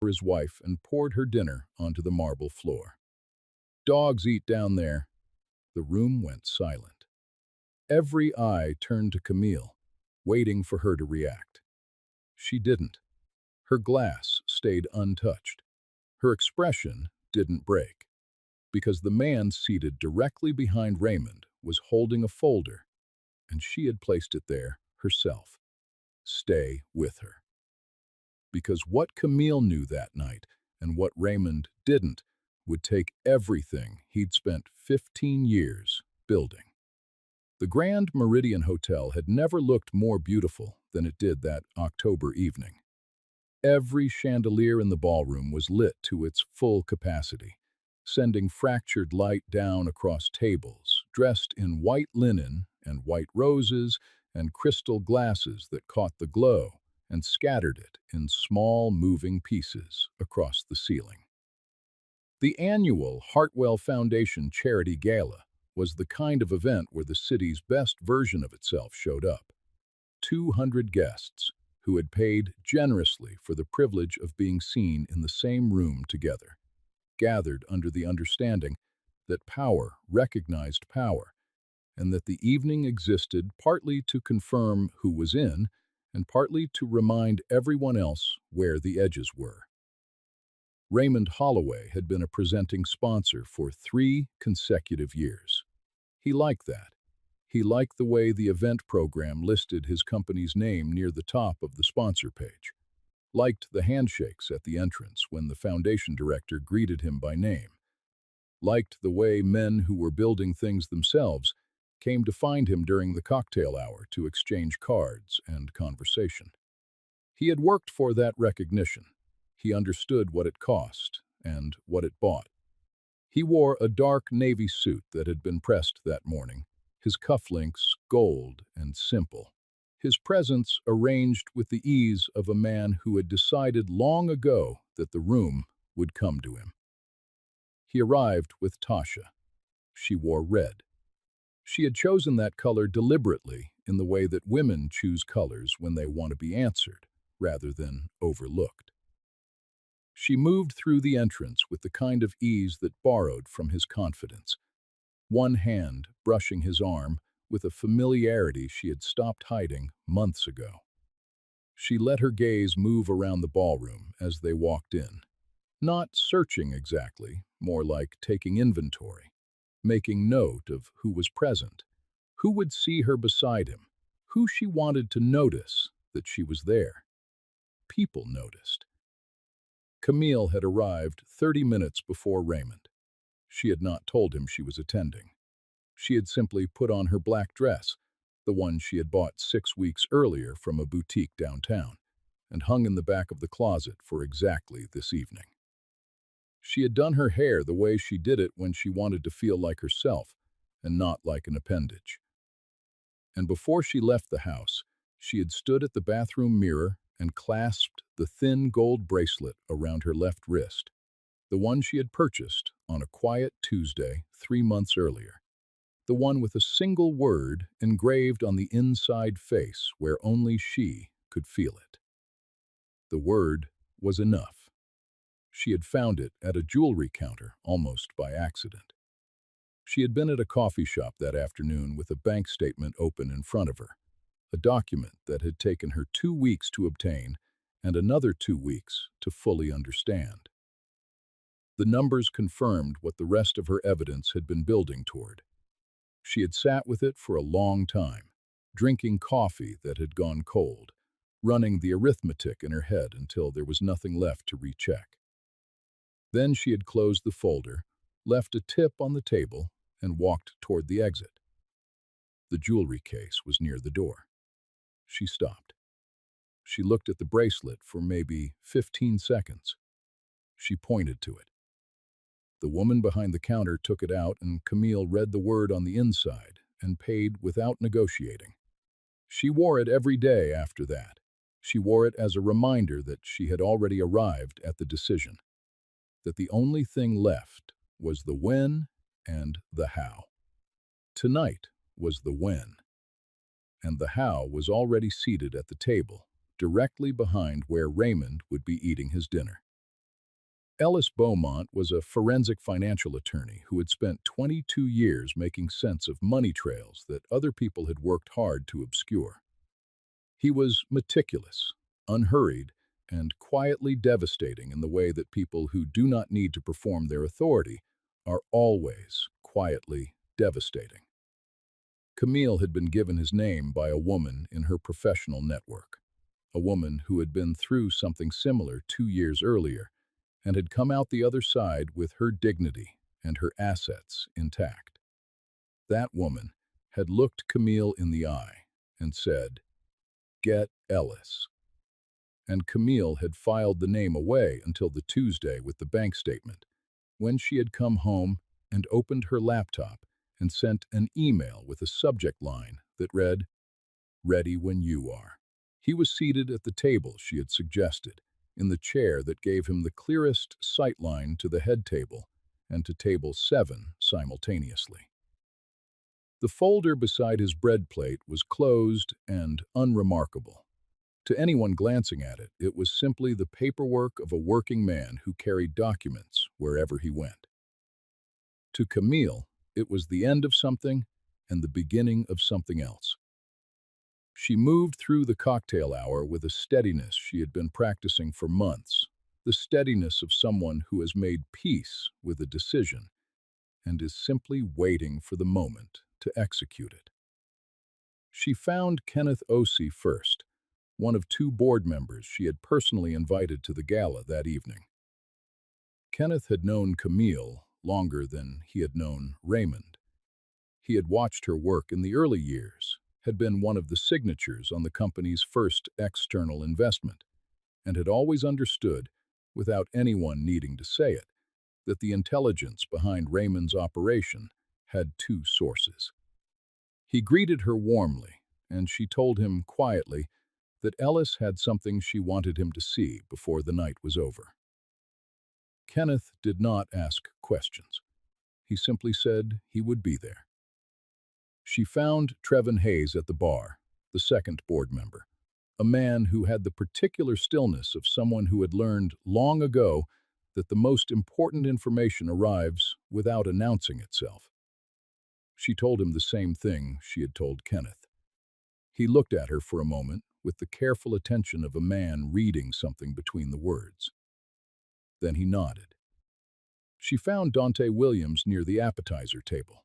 his wife and poured her dinner onto the marble floor. Dogs eat down there. The room went silent. Every eye turned to Camille, waiting for her to react. She didn't. Her glass stayed untouched. Her expression didn't break, because the man seated directly behind Raymond was holding a folder, and she had placed it there herself. Stay with her. Because what Camille knew that night, and what Raymond didn't, would take everything he'd spent 15 years building. The Grand Meridian Hotel had never looked more beautiful than it did that October evening. Every chandelier in the ballroom was lit to its full capacity, sending fractured light down across tables, dressed in white linen and white roses and crystal glasses that caught the glow and scattered it in small moving pieces across the ceiling. The annual Hartwell Foundation Charity Gala was the kind of event where the city's best version of itself showed up. 200 guests, who had paid generously for the privilege of being seen in the same room together, gathered under the understanding that power recognized power, and that the evening existed partly to confirm who was in and partly to remind everyone else where the edges were. Raymond Holloway had been a presenting sponsor for 3 consecutive years. He liked that. He liked the way the event program listed his company's name near the top of the sponsor page, liked the handshakes at the entrance when the foundation director greeted him by name, liked the way men who were building things themselves came to find him during the cocktail hour to exchange cards and conversation. He had worked for that recognition. He understood what it cost and what it bought. He wore a dark navy suit that had been pressed that morning, his cufflinks gold and simple, his presence arranged with the ease of a man who had decided long ago that the room would come to him. He arrived with Tasha. She wore red. She had chosen that color deliberately in the way that women choose colors when they want to be answered, rather than overlooked. She moved through the entrance with the kind of ease that borrowed from his confidence, one hand brushing his arm with a familiarity she had stopped hiding months ago. She let her gaze move around the ballroom as they walked in, not searching exactly, more like taking inventory, making note of who was present, who would see her beside him, who she wanted to notice that she was there. People noticed. Camille had arrived 30 minutes before Raymond. She had not told him she was attending. She had simply put on her black dress, the one she had bought 6 weeks earlier from a boutique downtown, and hung in the back of the closet for exactly this evening. She had done her hair the way she did it when she wanted to feel like herself and not like an appendage. And before she left the house, she had stood at the bathroom mirror and clasped the thin gold bracelet around her left wrist, the one she had purchased on a quiet Tuesday 3 months earlier, the one with a single word engraved on the inside face where only she could feel it. The word was enough. She had found it at a jewelry counter almost by accident. She had been at a coffee shop that afternoon with a bank statement open in front of her, a document that had taken her 2 weeks to obtain and another 2 weeks to fully understand. The numbers confirmed what the rest of her evidence had been building toward. She had sat with it for a long time, drinking coffee that had gone cold, running the arithmetic in her head until there was nothing left to recheck. Then she had closed the folder, left a tip on the table, and walked toward the exit. The jewelry case was near the door. She stopped. She looked at the bracelet for maybe 15 seconds. She pointed to it. The woman behind the counter took it out and Camille read the word on the inside and paid without negotiating. She wore it every day after that. She wore it as a reminder that she had already arrived at the decision, that the only thing left was the when and the how. Tonight was the when, and the how was already seated at the table, directly behind where Raymond would be eating his dinner. Ellis Beaumont was a forensic financial attorney who had spent 22 years making sense of money trails that other people had worked hard to obscure. He was meticulous, unhurried, and quietly devastating in the way that people who do not need to perform their authority are always quietly devastating. Camille had been given his name by a woman in her professional network, a woman who had been through something similar 2 years earlier and had come out the other side with her dignity and her assets intact. That woman had looked Camille in the eye and said, "Get Ellis." And Camille had filed the name away until the Tuesday with the bank statement, when she had come home and opened her laptop and sent an email with a subject line that read, "Ready when you are." He was seated at the table she had suggested, in the chair that gave him the clearest sight line to the head table and to table 7 simultaneously. The folder beside his bread plate was closed and unremarkable. To anyone glancing at it, it was simply the paperwork of a working man who carried documents wherever he went. To Camille, it was the end of something and the beginning of something else. She moved through the cocktail hour with a steadiness she had been practicing for months, the steadiness of someone who has made peace with a decision and is simply waiting for the moment to execute it. She found Kenneth Osei first, one of 2 board members she had personally invited to the gala that evening. Kenneth had known Camille longer than he had known Raymond. He had watched her work in the early years, had been one of the signatures on the company's first external investment, and had always understood, without anyone needing to say it, that the intelligence behind Raymond's operation had 2 sources. He greeted her warmly, and she told him quietly that Ellis had something she wanted him to see before the night was over. Kenneth did not ask questions. He simply said he would be there. She found Trevin Hayes at the bar, the second board member, a man who had the particular stillness of someone who had learned long ago that the most important information arrives without announcing itself. She told him the same thing she had told Kenneth. He looked at her for a moment with the careful attention of a man reading something between the words. Then he nodded. She found Dante Williams near the appetizer table.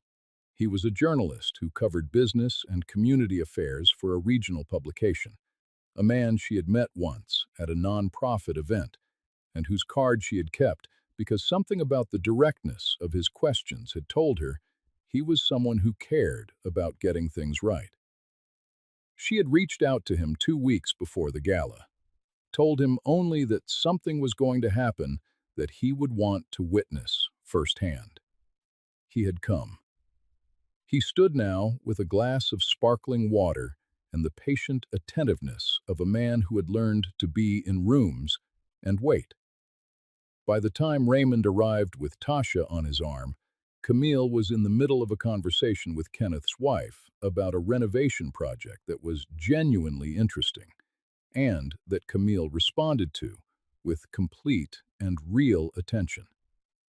He was a journalist who covered business and community affairs for a regional publication, a man she had met once at a non-profit event, and whose card she had kept because something about the directness of his questions had told her he was someone who cared about getting things right. She had reached out to him 2 weeks before the gala, told him only that something was going to happen that he would want to witness firsthand. He had come. He stood now with a glass of sparkling water and the patient attentiveness of a man who had learned to be in rooms and wait. By the time Raymond arrived with Tasha on his arm, Camille was in the middle of a conversation with Kenneth's wife about a renovation project that was genuinely interesting, and that Camille responded to with complete and real attention.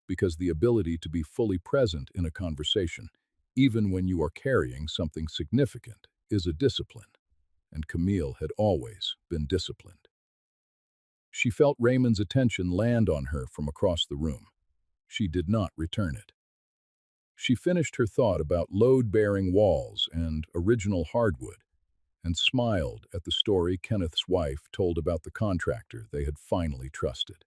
Because the ability to be fully present in a conversation, even when you are carrying something significant, is a discipline, and Camille had always been disciplined. She felt Raymond's attention land on her from across the room. She did not return it. She finished her thought about load-bearing walls and original hardwood, and smiled at the story Kenneth's wife told about the contractor they had finally trusted.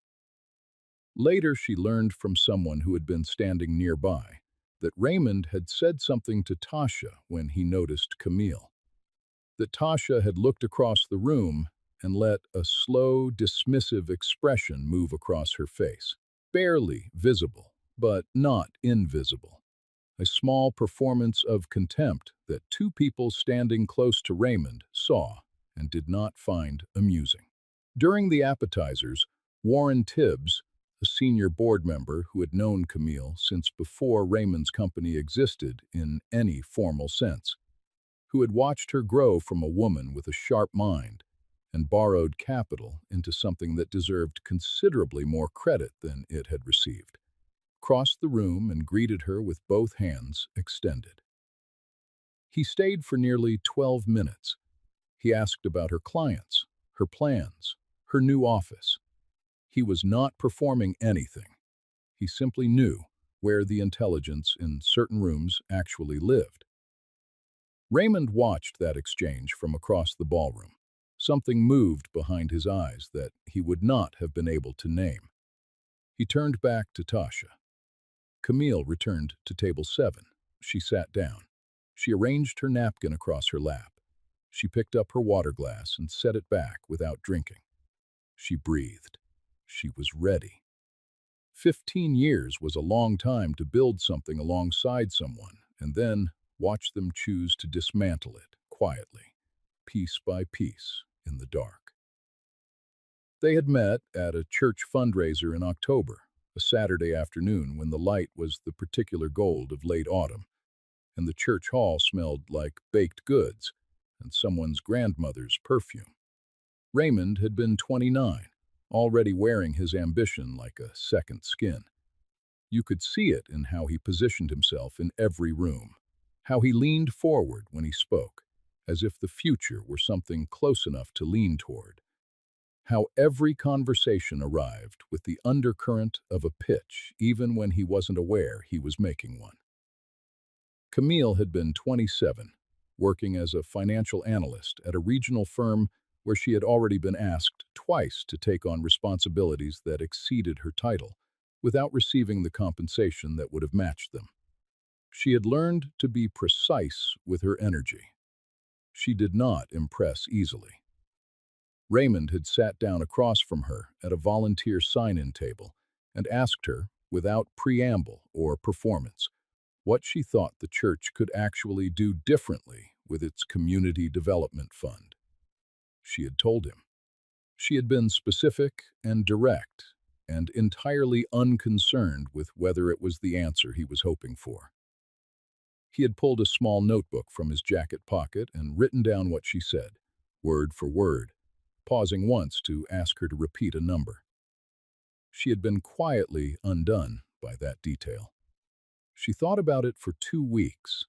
Later, she learned from someone who had been standing nearby that Raymond had said something to Tasha when he noticed Camille. That Tasha had looked across the room and let a slow, dismissive expression move across her face, barely visible, but not invisible. A small performance of contempt that 2 people standing close to Raymond saw and did not find amusing. During the appetizers, Warren Tibbs, a senior board member who had known Camille since before Raymond's company existed in any formal sense, who had watched her grow from a woman with a sharp mind and borrowed capital into something that deserved considerably more credit than it had received, crossed the room and greeted her with both hands extended. He stayed for nearly 12 minutes. He asked about her clients, her plans, her new office. He was not performing anything. He simply knew where the intelligence in certain rooms actually lived. Raymond watched that exchange from across the ballroom. Something moved behind his eyes that he would not have been able to name. He turned back to Tasha. Camille returned to table 7. She sat down. She arranged her napkin across her lap. She picked up her water glass and set it back without drinking. She breathed. She was ready. 15 years was a long time to build something alongside someone, and then watch them choose to dismantle it quietly, piece by piece, in the dark. They had met at a church fundraiser in October, a Saturday afternoon when the light was the particular gold of late autumn, and the church hall smelled like baked goods and someone's grandmother's perfume. Raymond had been 29, already wearing his ambition like a second skin. You could see it in how he positioned himself in every room, how he leaned forward when he spoke, as if the future were something close enough to lean toward, how every conversation arrived with the undercurrent of a pitch even when he wasn't aware he was making one. Camille had been 27, working as a financial analyst at a regional firm where she had already been asked twice to take on responsibilities that exceeded her title, without receiving the compensation that would have matched them. She had learned to be precise with her energy. She did not impress easily. Raymond had sat down across from her at a volunteer sign-in table and asked her, without preamble or performance, what she thought the church could actually do differently with its community development fund. She had told him. She had been specific and direct, and entirely unconcerned with whether it was the answer he was hoping for. He had pulled a small notebook from his jacket pocket and written down what she said, word for word, pausing once to ask her to repeat a number. She had been quietly undone by that detail. She thought about it for 2 weeks.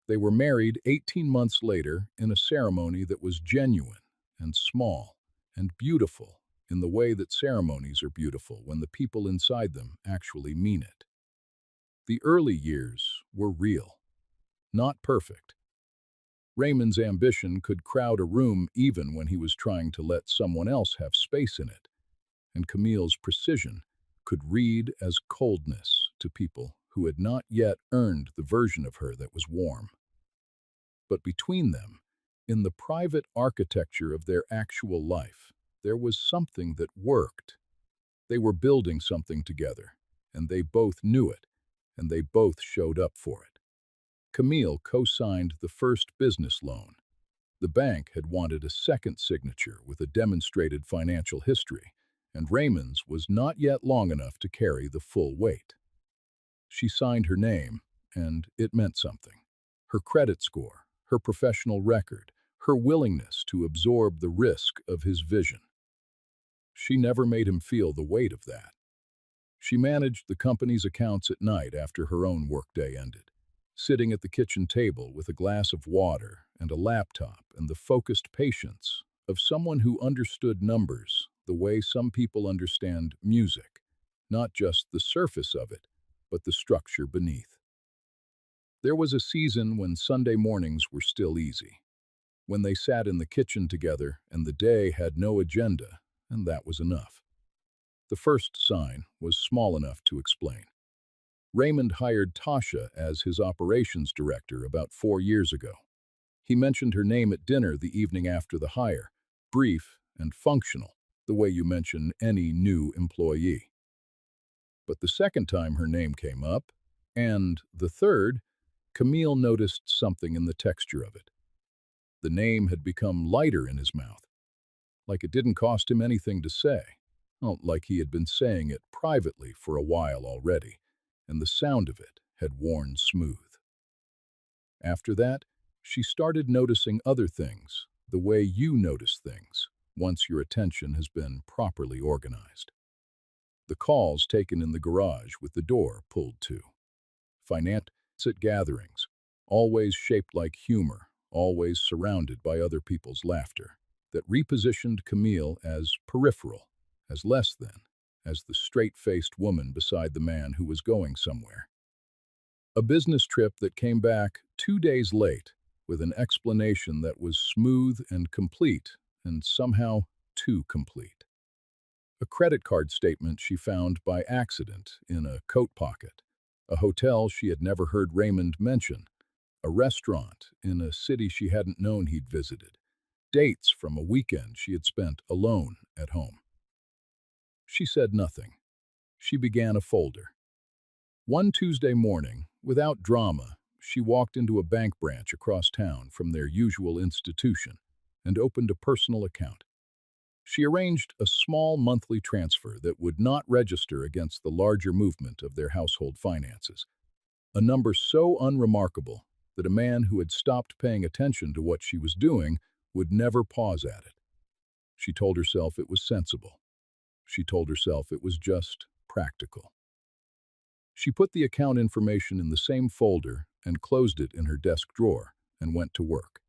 They were married 18 months later in a ceremony that was genuine and small and beautiful in the way that ceremonies are beautiful when the people inside them actually mean it. The early years were real, not perfect. Raymond's ambition could crowd a room even when he was trying to let someone else have space in it, and Camille's precision could read as coldness to people who had not yet earned the version of her that was warm. But between them, in the private architecture of their actual life, there was something that worked. They were building something together, and they both knew it, and they both showed up for it. Camille co-signed the first business loan. The bank had wanted a second signature with a demonstrated financial history, and Raymond's was not yet long enough to carry the full weight. She signed her name, and it meant something. Her credit score, her professional record, her willingness to absorb the risk of his vision. She never made him feel the weight of that. She managed the company's accounts at night after her own workday ended, sitting at the kitchen table with a glass of water and a laptop and the focused patience of someone who understood numbers the way some people understand music, not just the surface of it, but the structure beneath. There was a season when Sunday mornings were still easy, when they sat in the kitchen together and the day had no agenda, and that was enough. The first sign was small enough to explain. Raymond hired Tasha as his operations director about 4 years ago. He mentioned her name at dinner the evening after the hire, brief and functional, the way you mention any new employee. But the second time her name came up, and the third, Camille noticed something in the texture of it. The name had become lighter in his mouth, like it didn't cost him anything to say, like he had been saying it privately for a while already, and the sound of it had worn smooth. After that, she started noticing other things, the way you notice things once your attention has been properly organized. The calls taken in the garage with the door pulled to. Finance at gatherings, always shaped like humor, always surrounded by other people's laughter, that repositioned Camille as peripheral, as less than, as the straight-faced woman beside the man who was going somewhere. A business trip that came back 2 days late with an explanation that was smooth and complete, and somehow too complete. A credit card statement she found by accident in a coat pocket, a hotel she had never heard Raymond mention, a restaurant in a city she hadn't known he'd visited, dates from a weekend she had spent alone at home. She said nothing. She began a folder. One Tuesday morning, without drama, she walked into a bank branch across town from their usual institution and opened a personal account. She arranged a small monthly transfer that would not register against the larger movement of their household finances, a number so unremarkable that a man who had stopped paying attention to what she was doing would never pause at it. She told herself it was sensible. She told herself it was just practical. She put the account information in the same folder and closed it in her desk drawer and went to work.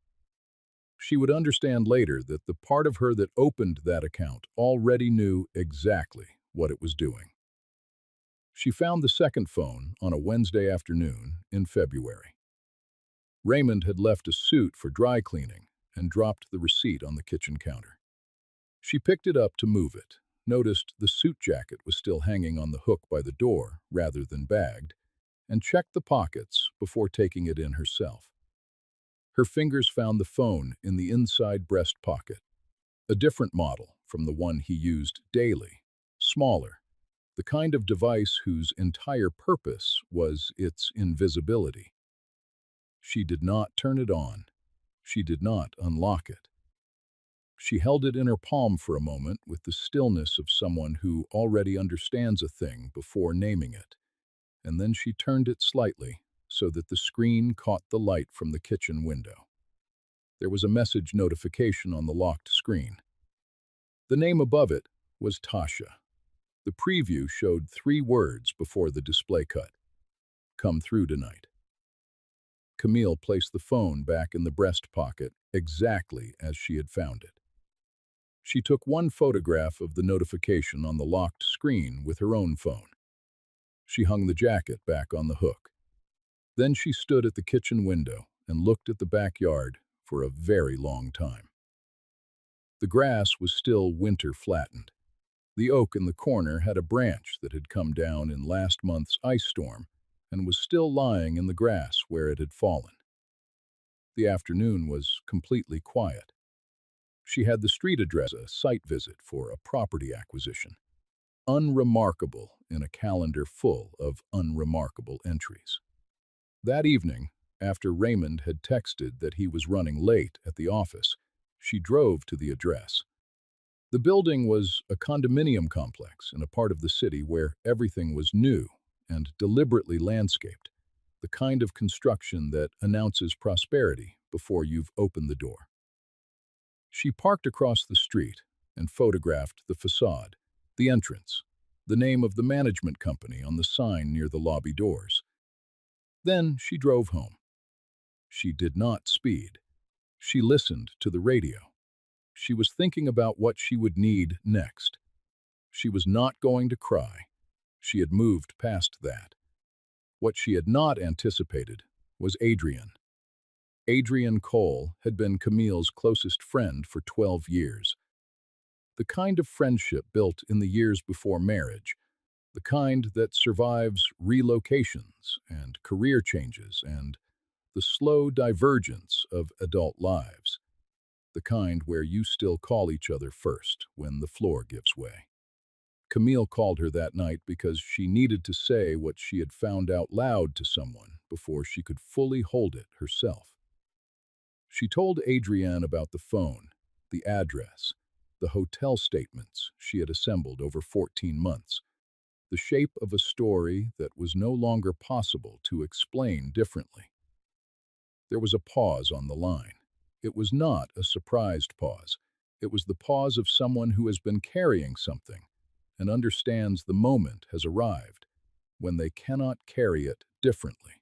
She would understand later that the part of her that opened that account already knew exactly what it was doing. She found the second phone on a Wednesday afternoon in February. Raymond had left a suit for dry cleaning and dropped the receipt on the kitchen counter. She picked it up to move it, noticed the suit jacket was still hanging on the hook by the door rather than bagged, and checked the pockets before taking it in herself. Her fingers found the phone in the inside breast pocket, a different model from the one he used daily, smaller, the kind of device whose entire purpose was its invisibility. She did not turn it on. She did not unlock it. She held it in her palm for a moment with the stillness of someone who already understands a thing before naming it, and then she turned it slightly so that the screen caught the light from the kitchen window. There was a message notification on the locked screen. The name above it was Tasha. The preview showed 3 words before the display cut. "Come through tonight." Camille placed the phone back in the breast pocket exactly as she had found it. She took one photograph of the notification on the locked screen with her own phone. She hung the jacket back on the hook. Then she stood at the kitchen window and looked at the backyard for a very long time. The grass was still winter-flattened. The oak in the corner had a branch that had come down in last month's ice storm and was still lying in the grass where it had fallen. The afternoon was completely quiet. She had the street address, a site visit for a property acquisition. Unremarkable in a calendar full of unremarkable entries. That evening, after Raymond had texted that he was running late at the office, she drove to the address. The building was a condominium complex in a part of the city where everything was new and deliberately landscaped, the kind of construction that announces prosperity before you've opened the door. She parked across the street and photographed the facade, the entrance, the name of the management company on the sign near the lobby doors. Then she drove home. She did not speed. She listened to the radio. She was thinking about what she would need next. She was not going to cry. She had moved past that. What she had not anticipated was Adrian. Adrian Cole had been Camille's closest friend for 12 years. The kind of friendship built in the years before marriage, the kind that survives relocations and career changes and the slow divergence of adult lives, the kind where you still call each other first when the floor gives way. Camille called her that night because she needed to say what she had found out loud to someone before she could fully hold it herself. She told Adrienne about the phone, the address, the hotel statements she had assembled over 14 months, the shape of a story that was no longer possible to explain differently. There was a pause on the line. It was not a surprised pause. It was the pause of someone who has been carrying something and understands the moment has arrived when they cannot carry it differently.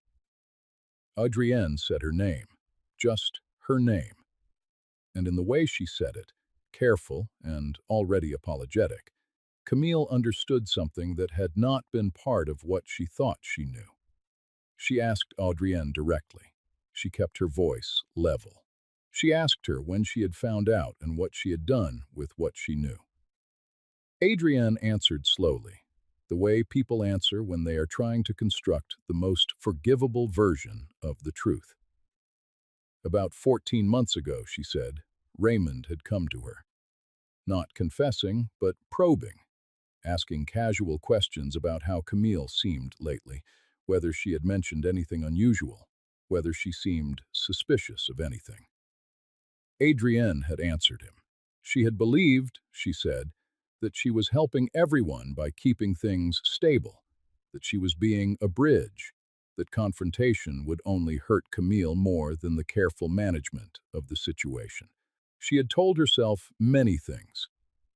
Adrienne said her name, just her name, and in the way she said it, careful and already apologetic, Camille understood something that had not been part of what she thought she knew. She asked Adrienne directly. She kept her voice level. She asked her when she had found out and what she had done with what she knew. Adrienne answered slowly, the way people answer when they are trying to construct the most forgivable version of the truth. About 14 months ago, she said, Raymond had come to her. Not confessing, but probing, asking casual questions about how Camille seemed lately, whether she had mentioned anything unusual, whether she seemed suspicious of anything. Adrienne had answered him. She had believed, she said, that she was helping everyone by keeping things stable, that she was being a bridge, that confrontation would only hurt Camille more than the careful management of the situation. She had told herself many things.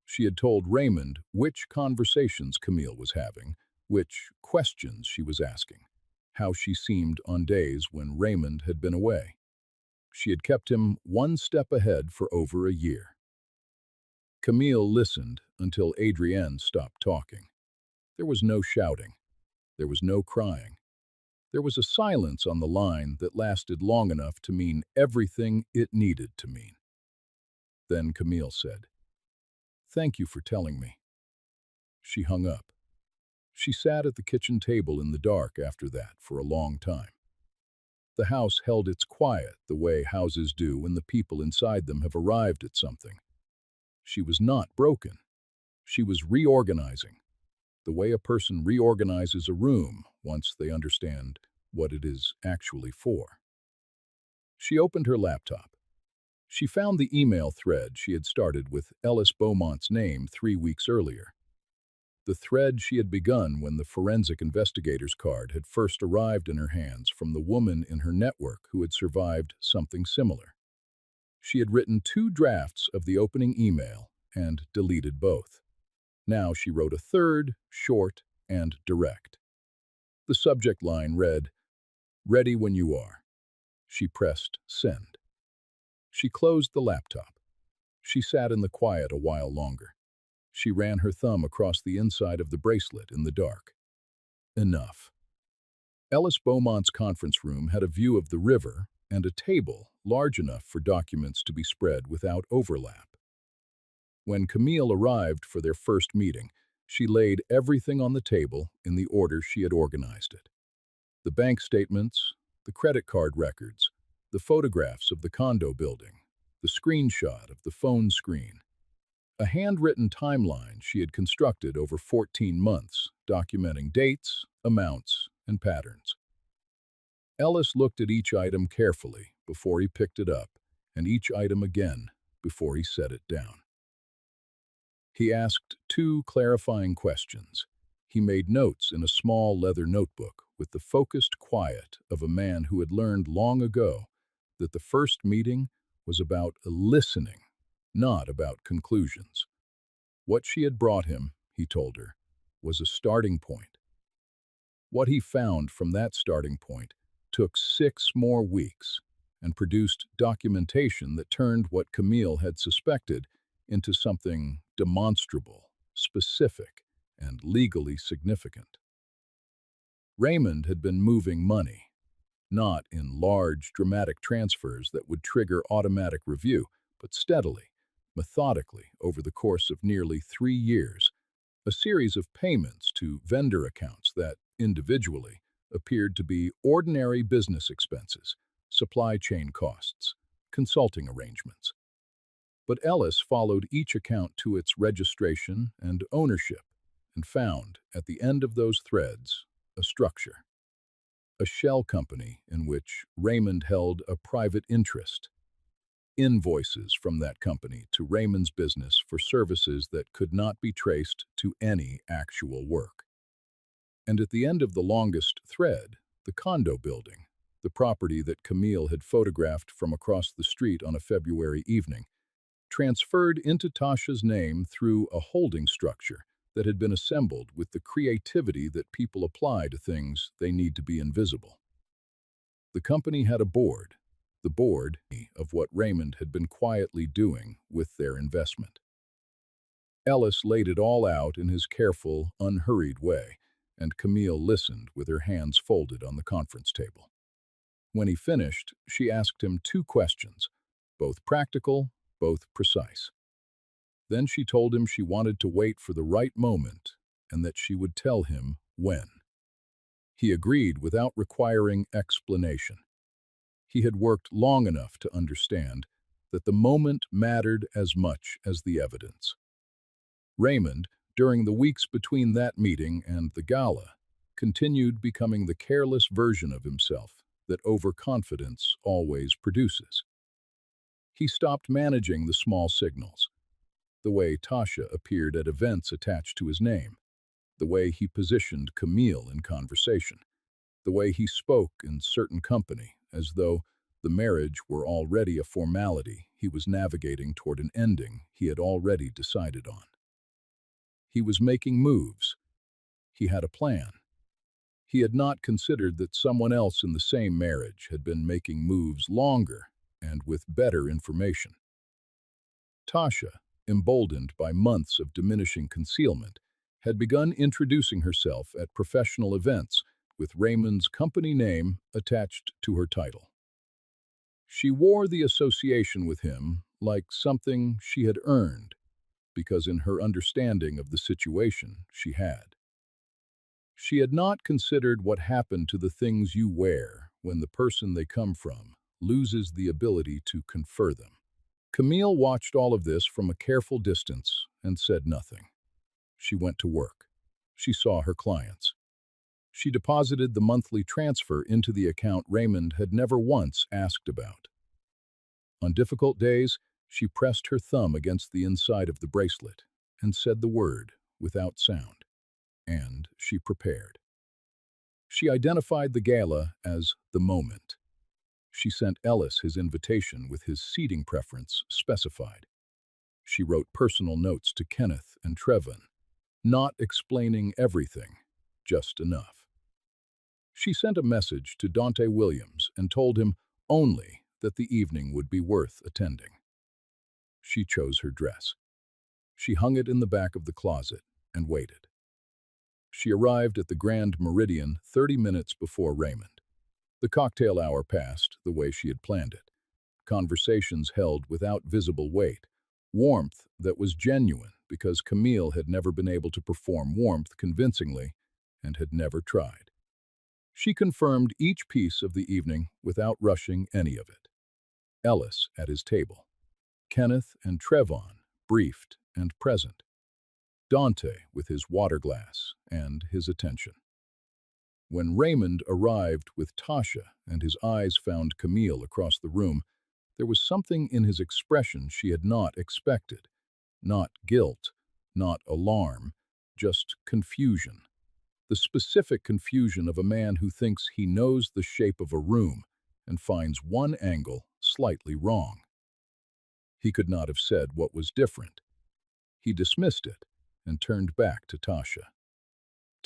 She had told Raymond which conversations Camille was having, which questions she was asking, how she seemed on days when Raymond had been away. She had kept him one step ahead for over a year. Camille listened until Adrienne stopped talking. There was no shouting. There was no crying. There was a silence on the line that lasted long enough to mean everything it needed to mean. Then Camille said, "Thank you for telling me." She hung up. She sat at the kitchen table in the dark after that for a long time. The house held its quiet the way houses do when the people inside them have arrived at something. She was not broken. She was reorganizing, the way a person reorganizes a room once they understand what it is actually for. She opened her laptop. She found the email thread she had started with Ellis Beaumont's name 3 weeks earlier. The thread she had begun when the forensic investigator's card had first arrived in her hands from the woman in her network who had survived something similar. She had written 2 drafts of the opening email and deleted both. Now she wrote a third, short and direct. The subject line read, "Ready when you are." She pressed send. She closed the laptop. She sat in the quiet a while longer. She ran her thumb across the inside of the bracelet in the dark. Enough. Ellis Beaumont's conference room had a view of the river and a table large enough for documents to be spread without overlap. When Camille arrived for their first meeting, she laid everything on the table in the order she had organized it. The bank statements, the credit card records, the photographs of the condo building, the screenshot of the phone screen. A handwritten timeline she had constructed over 14 months, documenting dates, amounts, and patterns. Ellis looked at each item carefully before he picked it up, and each item again before he set it down. He asked 2 clarifying questions. He made notes in a small leather notebook with the focused quiet of a man who had learned long ago that the first meeting was about listening, not about conclusions. What she had brought him, he told her, was a starting point. What he found from that starting point took 6 more weeks and produced documentation that turned what Camille had suspected into something demonstrable, specific, and legally significant. Raymond had been moving money, not in large, dramatic transfers that would trigger automatic review, but steadily, methodically, over the course of nearly 3 years, a series of payments to vendor accounts that, individually, appeared to be ordinary business expenses, supply chain costs, consulting arrangements. But Ellis followed each account to its registration and ownership and found, at the end of those threads, a structure. A shell company in which Raymond held a private interest. Invoices from that company to Raymond's business for services that could not be traced to any actual work. And at the end of the longest thread, the condo building, the property that Camille had photographed from across the street on a February evening, transferred into Tasha's name through a holding structure that had been assembled with the creativity that people apply to things they need to be invisible. The company had a board, the board of what Raymond had been quietly doing with their investment. Ellis laid it all out in his careful, unhurried way, and Camille listened with her hands folded on the conference table. When he finished, she asked him two questions, both practical, both precise. Then she told him she wanted to wait for the right moment and that she would tell him when. He agreed without requiring explanation. He had worked long enough to understand that the moment mattered as much as the evidence. Raymond, during the weeks between that meeting and the gala, continued becoming the careless version of himself that overconfidence always produces. He stopped managing the small signals, the way Tasha appeared at events attached to his name, the way he positioned Camille in conversation, the way he spoke in certain company as though the marriage were already a formality he was navigating toward an ending he had already decided on. He was making moves. He had a plan. He had not considered that someone else in the same marriage had been making moves longer and with better information. Tasha, emboldened by months of diminishing concealment, had begun introducing herself at professional events with Raymond's company name attached to her title. She wore the association with him like something she had earned, because in her understanding of the situation she had. She had not considered what happened to the things you wear when the person they come from loses the ability to confer them. Camille watched all of this from a careful distance and said nothing. She went to work. She saw her clients. She deposited the monthly transfer into the account Raymond had never once asked about. On difficult days, she pressed her thumb against the inside of the bracelet and said the word without sound. And she prepared. She identified the gala as the moment. She sent Ellis his invitation with his seating preference specified. She wrote personal notes to Kenneth and Trevin, not explaining everything, just enough. She sent a message to Dante Williams and told him only that the evening would be worth attending. She chose her dress. She hung it in the back of the closet and waited. She arrived at the Grand Meridian 30 minutes before Raymond. The cocktail hour passed the way she had planned it. Conversations held without visible weight. Warmth that was genuine because Camille had never been able to perform warmth convincingly and had never tried. She confirmed each piece of the evening without rushing any of it. Ellis at his table. Kenneth and Trevon, briefed and present. Dante with his water glass and his attention. When Raymond arrived with Tasha and his eyes found Camille across the room, there was something in his expression she had not expected. Not guilt, not alarm, just confusion. The specific confusion of a man who thinks he knows the shape of a room and finds one angle slightly wrong. He could not have said what was different. He dismissed it and turned back to Tasha.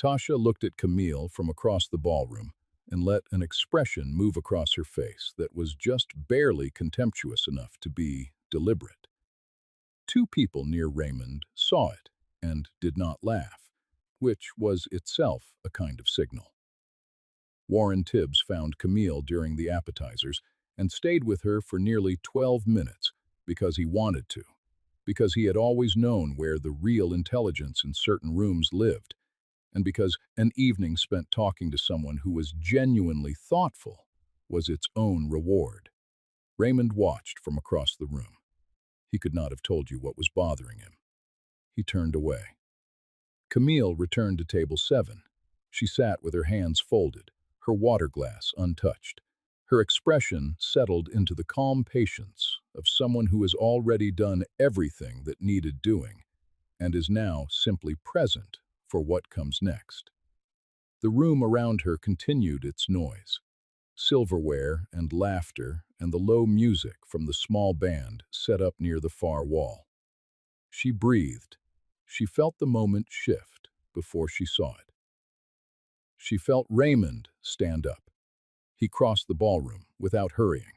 Tasha looked at Camille from across the ballroom and let an expression move across her face that was just barely contemptuous enough to be deliberate. Two people near Raymond saw it and did not laugh, which was itself a kind of signal. Warren Tibbs found Camille during the appetizers and stayed with her for nearly 12 minutes because he wanted to, because he had always known where the real intelligence in certain rooms lived, and because an evening spent talking to someone who was genuinely thoughtful was its own reward. Raymond watched from across the room. He could not have told you what was bothering him. He turned away. Camille returned to table 7. She sat with her hands folded, her water glass untouched. Her expression settled into the calm patience of someone who has already done everything that needed doing and is now simply present for what comes next. The room around her continued its noise. silverware and laughter and the low music from the small band set up near the far wall. She breathed. She felt the moment shift before she saw it. She felt Raymond stand up. He crossed the ballroom without hurrying.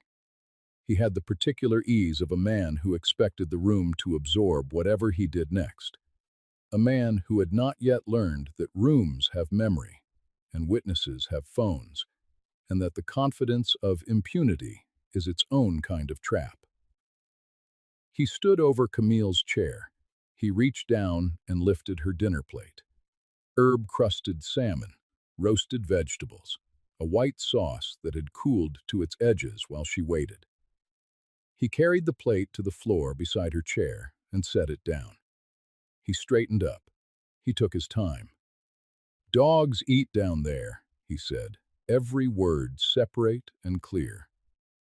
He had the particular ease of a man who expected the room to absorb whatever he did next. A man who had not yet learned that rooms have memory and witnesses have phones, and that the confidence of impunity is its own kind of trap. He stood over Camille's chair. He reached down and lifted her dinner plate. Herb-crusted salmon, roasted vegetables, a white sauce that had cooled to its edges while she waited. He carried the plate to the floor beside her chair and set it down. He straightened up. He took his time. "Dogs eat down there," he said, every word separate and clear.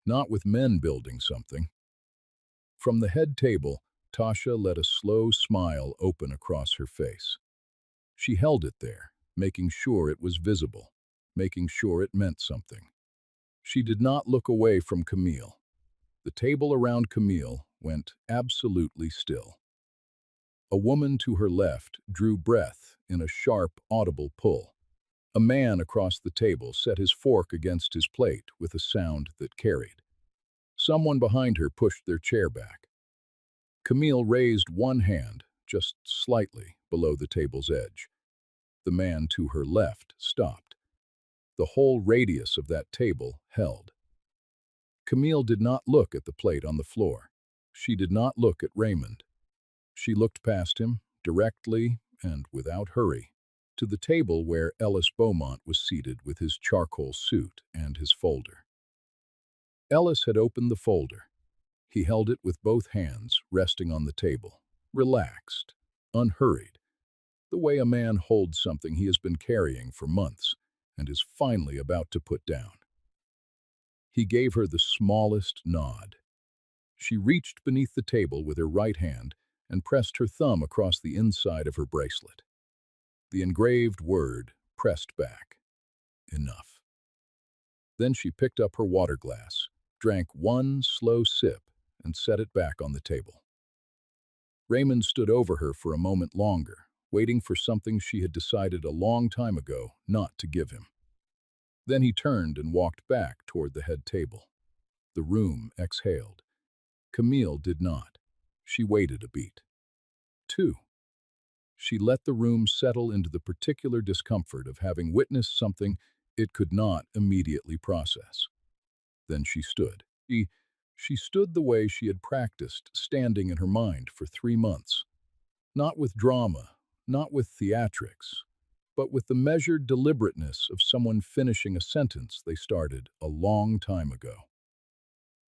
"Not with men building something." From the head table, Tasha let a slow smile open across her face. She held it there, making sure it was visible, making sure it meant something. She did not look away from Camille. The table around Camille went absolutely still. A woman to her left drew breath in a sharp, audible pull. A man across the table set his fork against his plate with a sound that carried. Someone behind her pushed their chair back. Camille raised one hand, just slightly below the table's edge. The man to her left stopped. The whole radius of that table held. Camille did not look at the plate on the floor. She did not look at Raymond. She looked past him, directly and without hurry, to the table where Ellis Beaumont was seated with his charcoal suit and his folder. Ellis had opened the folder. He held it with both hands resting on the table, relaxed, unhurried, the way a man holds something he has been carrying for months and is finally about to put down. He gave her the smallest nod. She reached beneath the table with her right hand and pressed her thumb across the inside of her bracelet. The engraved word pressed back. Enough. Then she picked up her water glass, drank one slow sip, and set it back on the table. Raymond stood over her for a moment longer, waiting for something she had decided a long time ago not to give him. Then he turned and walked back toward the head table. The room exhaled. Camille did not. She waited a beat. 2. She let the room settle into the particular discomfort of having witnessed something it could not immediately process. Then she stood. She stood the way she had practiced standing in her mind for 3 months. Not with drama, not with theatrics, but with the measured deliberateness of someone finishing a sentence they started a long time ago.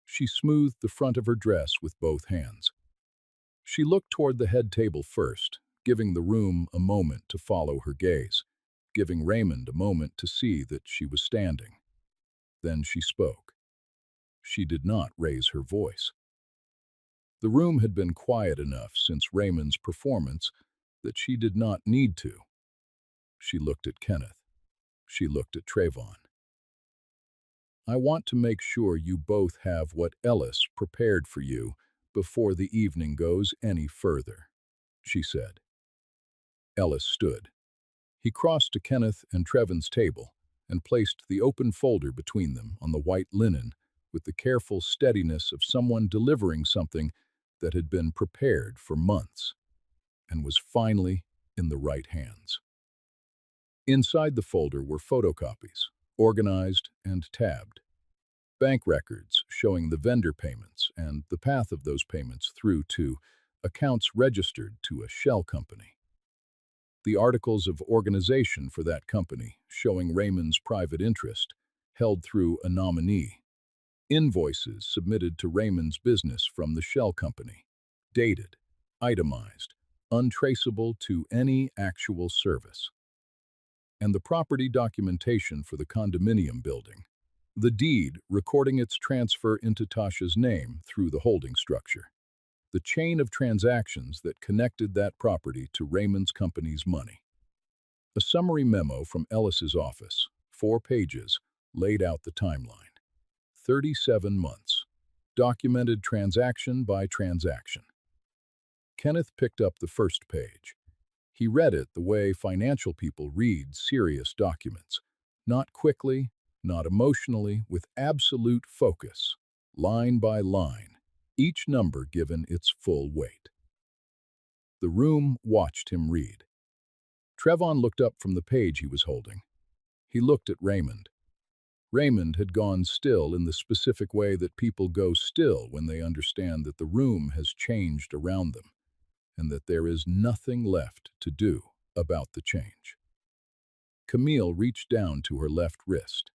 She smoothed the front of her dress with both hands. She looked toward the head table first, giving the room a moment to follow her gaze, giving Raymond a moment to see that she was standing. Then she spoke. She did not raise her voice. The room had been quiet enough since Raymond's performance that she did not need to. She looked at Kenneth. She looked at Trayvon. "I want to make sure you both have what Ellis prepared for you before the evening goes any further," she said. Ellis stood. He crossed to Kenneth and Trevon's table and placed the open folder between them on the white linen with the careful steadiness of someone delivering something that had been prepared for months and was finally in the right hands. Inside the folder were photocopies, organized and tabbed. Bank records showing the vendor payments and the path of those payments through to accounts registered to a shell company. The articles of organization for that company showing Raymond's private interest held through a nominee. Invoices submitted to Raymond's business from the shell company, dated, itemized, untraceable to any actual service. And the property documentation for the condominium building, the deed recording its transfer into Tasha's name through the holding structure, the chain of transactions that connected that property to Raymond's company's money. A summary memo from Ellis's office, 4 pages, laid out the timeline. 37 months. Documented transaction by transaction. Kenneth picked up the first page. He read it the way financial people read serious documents. Not quickly, not emotionally, with absolute focus, line by line, each number given its full weight. The room watched him read. Trevon looked up from the page he was holding. He looked at Raymond. Raymond had gone still in the specific way that people go still when they understand that the room has changed around them, and that there is nothing left to do about the change. Camille reached down to her left wrist.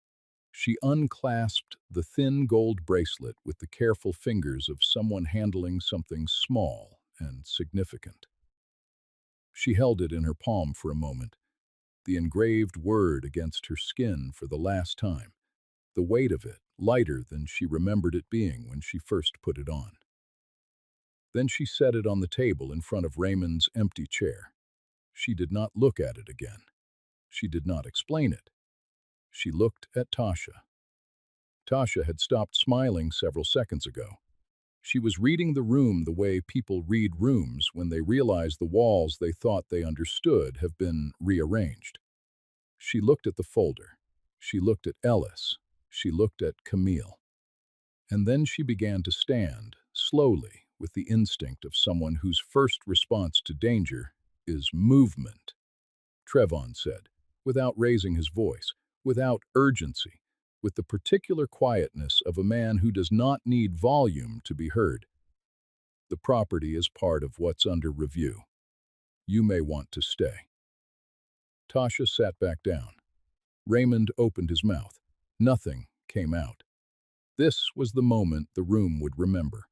She unclasped the thin gold bracelet with the careful fingers of someone handling something small and significant. She held it in her palm for a moment, the engraved word against her skin for the last time, the weight of it lighter than she remembered it being when she first put it on. Then she set it on the table in front of Raymond's empty chair. She did not look at it again. She did not explain it. She looked at Tasha. Tasha had stopped smiling several seconds ago. She was reading the room the way people read rooms when they realize the walls they thought they understood have been rearranged. She looked at the folder. She looked at Ellis. She looked at Camille. And then she began to stand, slowly, with the instinct of someone whose first response to danger is movement. Trevon said, without raising his voice, without urgency, with the particular quietness of a man who does not need volume to be heard. The property is part of what's under review. You may want to stay. Tasha sat back down. Raymond opened his mouth. Nothing came out. This was the moment the room would remember.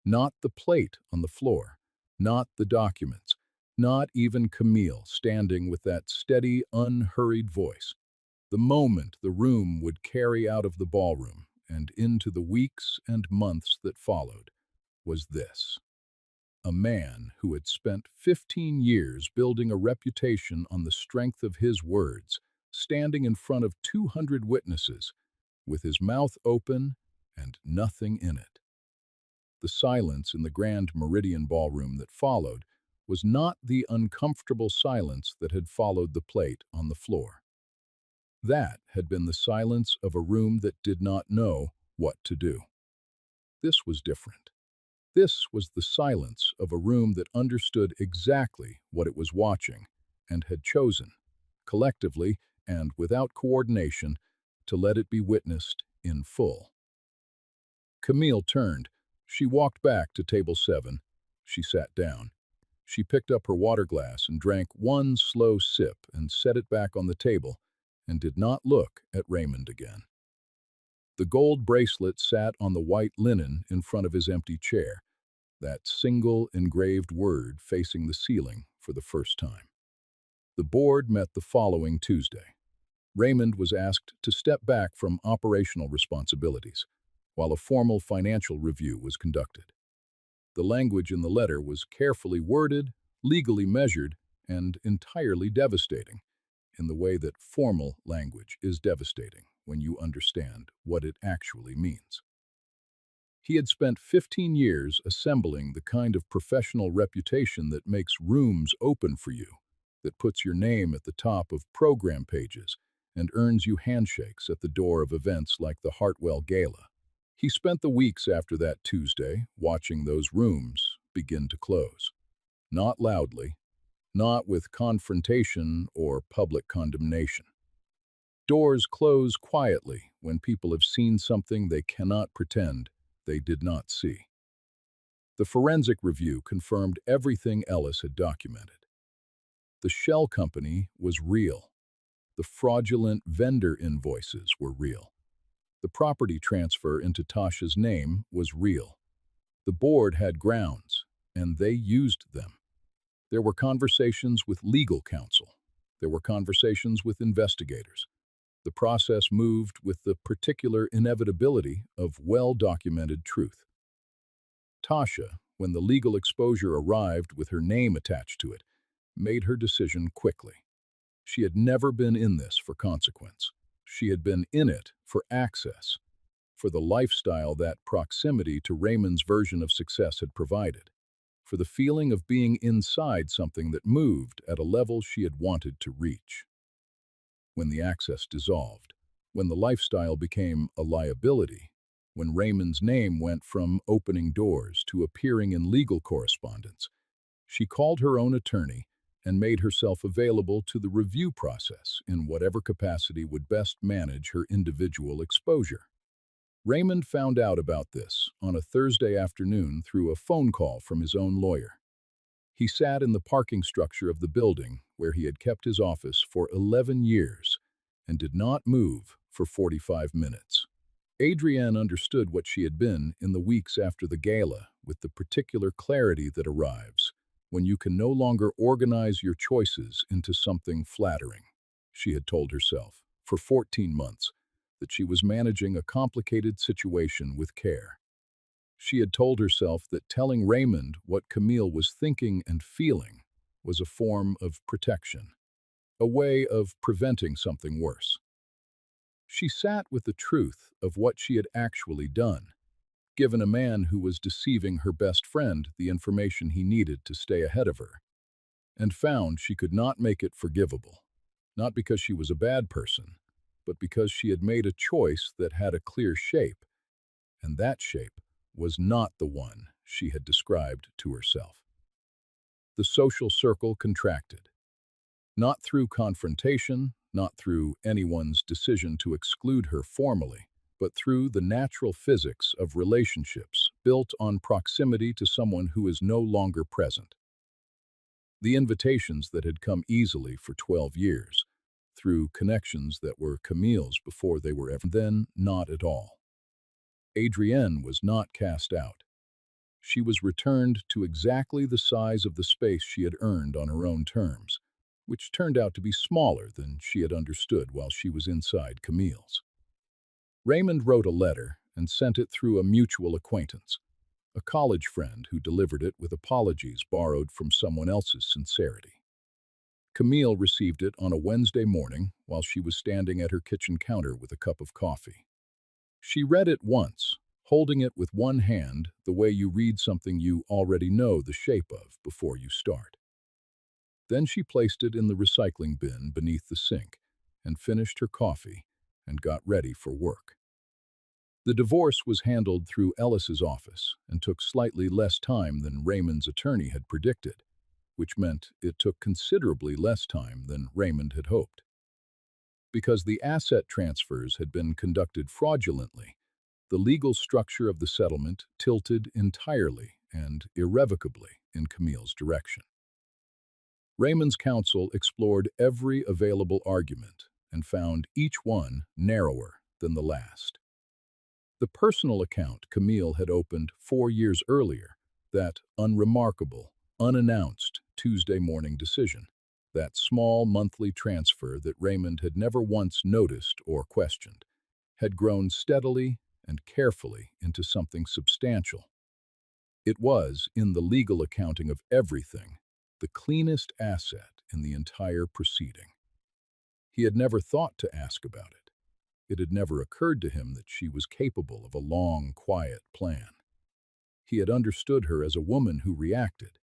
Not the plate on the floor, not the documents, not even Camille standing with that steady, unhurried voice. The moment the room would carry out of the ballroom and into the weeks and months that followed was this. A man who had spent 15 years building a reputation on the strength of his words, standing in front of 200 witnesses, with his mouth open and nothing in it. The silence in the Grand Meridian ballroom that followed was not the uncomfortable silence that had followed the plate on the floor. That had been the silence of a room that did not know what to do. This was different. This was the silence of a room that understood exactly what it was watching and had chosen, collectively and without coordination, to let it be witnessed in full. Camille turned. She walked back to table 7. She sat down. She picked up her water glass and drank one slow sip and set it back on the table, and did not look at Raymond again. The gold bracelet sat on the white linen in front of his empty chair, that single engraved word facing the ceiling for the first time. The board met the following Tuesday. Raymond was asked to step back from operational responsibilities, while a formal financial review was conducted. The language in the letter was carefully worded, legally measured, and entirely devastating, in the way that formal language is devastating when you understand what it actually means. He had spent 15 years assembling the kind of professional reputation that makes rooms open for you, that puts your name at the top of program pages and earns you handshakes at the door of events like the Hartwell Gala. He spent the weeks after that Tuesday watching those rooms begin to close. Not loudly, not with confrontation or public condemnation. Doors close quietly when people have seen something they cannot pretend they did not see. The forensic review confirmed everything Ellis had documented. The shell company was real. The fraudulent vendor invoices were real. The property transfer into Tasha's name was real. The board had grounds, and they used them. There were conversations with legal counsel. There were conversations with investigators. The process moved with the particular inevitability of well-documented truth. Tasha, when the legal exposure arrived with her name attached to it, made her decision quickly. She had never been in this for consequence. She had been in it for access, for the lifestyle that proximity to Raymond's version of success had provided, for the feeling of being inside something that moved at a level she had wanted to reach. When the access dissolved, when the lifestyle became a liability, when Raymond's name went from opening doors to appearing in legal correspondence, she called her own attorney and made herself available to the review process in whatever capacity would best manage her individual exposure. Raymond found out about this on a Thursday afternoon through a phone call from his own lawyer. He sat in the parking structure of the building where he had kept his office for 11 years and did not move for 45 minutes. Adrienne understood what she had been in the weeks after the gala with the particular clarity that arrives when you can no longer organize your choices into something flattering. She had told herself, for 14 months, that she was managing a complicated situation with care. She had told herself that telling Raymond what Camille was thinking and feeling was a form of protection, a way of preventing something worse. She sat with the truth of what she had actually done, given a man who was deceiving her best friend the information he needed to stay ahead of her, and found she could not make it forgivable, not because she was a bad person, but because she had made a choice that had a clear shape, and that shape was not the one she had described to herself. The social circle contracted, not through confrontation, not through anyone's decision to exclude her formally, but through the natural physics of relationships built on proximity to someone who is no longer present. The invitations that had come easily for 12 years, through connections that were Camille's before they were ever then, not at all. Adrienne was not cast out. She was returned to exactly the size of the space she had earned on her own terms, which turned out to be smaller than she had understood while she was inside Camille's. Raymond wrote a letter and sent it through a mutual acquaintance, a college friend who delivered it with apologies borrowed from someone else's sincerity. Camille received it on a Wednesday morning while she was standing at her kitchen counter with a cup of coffee. She read it once, holding it with one hand the way you read something you already know the shape of before you start. Then she placed it in the recycling bin beneath the sink and finished her coffee and got ready for work. The divorce was handled through Ellis's office and took slightly less time than Raymond's attorney had predicted, which meant it took considerably less time than Raymond had hoped. Because the asset transfers had been conducted fraudulently, the legal structure of the settlement tilted entirely and irrevocably in Camille's direction. Raymond's counsel explored every available argument and found each one narrower than the last. The personal account Camille had opened 4 years earlier, that unremarkable, unannounced Tuesday morning decision, that small monthly transfer that Raymond had never once noticed or questioned, had grown steadily and carefully into something substantial. It was, in the legal accounting of everything, the cleanest asset in the entire proceeding. He had never thought to ask about it. It had never occurred to him that she was capable of a long, quiet plan. He had understood her as a woman who reacted.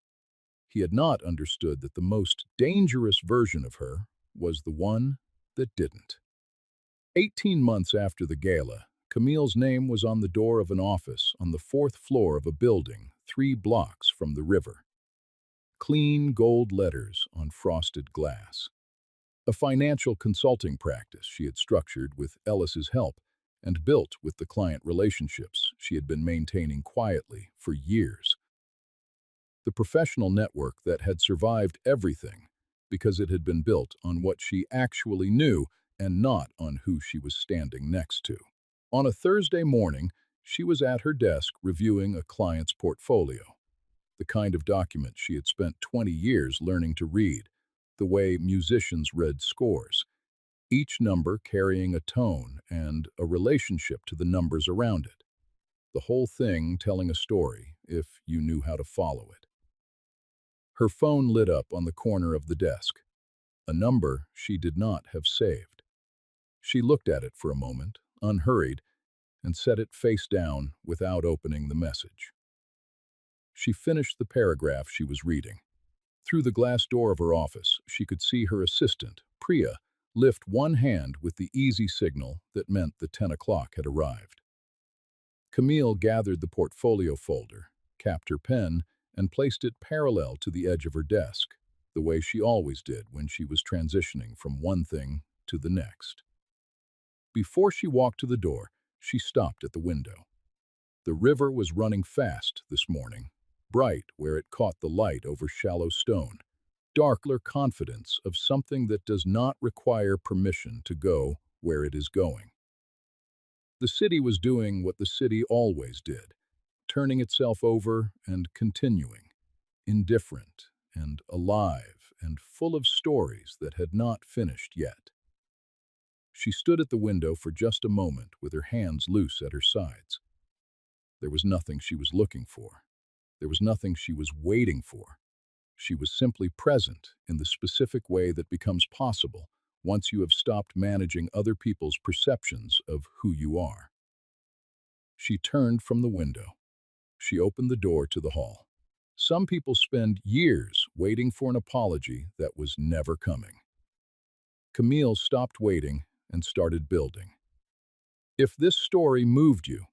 He had not understood that the most dangerous version of her was the one that didn't. 18 months after the gala, Camille's name was on the door of an office on the 4th floor of a building 3 blocks from the river. Clean gold letters on frosted glass. A financial consulting practice she had structured with Ellis's help and built with the client relationships she had been maintaining quietly for years. The professional network that had survived everything because it had been built on what she actually knew and not on who she was standing next to. On a Thursday morning, she was at her desk reviewing a client's portfolio, the kind of document she had spent 20 years learning to read, the way musicians read scores, each number carrying a tone and a relationship to the numbers around it, the whole thing telling a story if you knew how to follow it. Her phone lit up on the corner of the desk, a number she did not have saved. She looked at it for a moment, unhurried, and set it face down without opening the message. She finished the paragraph she was reading. Through the glass door of her office, she could see her assistant, Priya, lift one hand with the easy signal that meant the 10 o'clock had arrived. Camille gathered the portfolio folder, capped her pen, and placed it parallel to the edge of her desk, the way she always did when she was transitioning from one thing to the next. Before she walked to the door, she stopped at the window. The river was running fast this morning, bright where it caught the light over shallow stone, darker confidence of something that does not require permission to go where it is going. The city was doing what the city always did, turning itself over and continuing, indifferent and alive and full of stories that had not finished yet. She stood at the window for just a moment with her hands loose at her sides. There was nothing she was looking for. There was nothing she was waiting for. She was simply present in the specific way that becomes possible once you have stopped managing other people's perceptions of who you are. She turned from the window. She opened the door to the hall. Some people spend years waiting for an apology that was never coming. Camille stopped waiting and started building. If this story moved you,